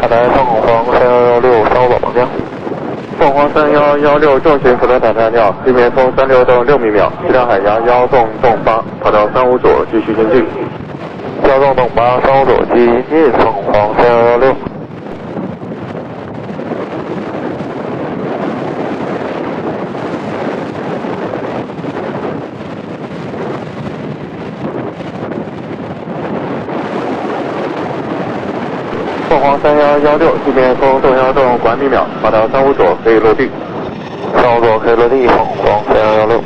台凤凰3116稍保方向。凤凰3116重巡辅助塔台鸟，地面风36度6米秒，气量海压1纵8，跑道35左，继续前进。1纵8，35左，接近凤凰3116。凤凰3116，地面风1纵管米秒，跑道35左，可以落地。35左可以落地，凤凰3116。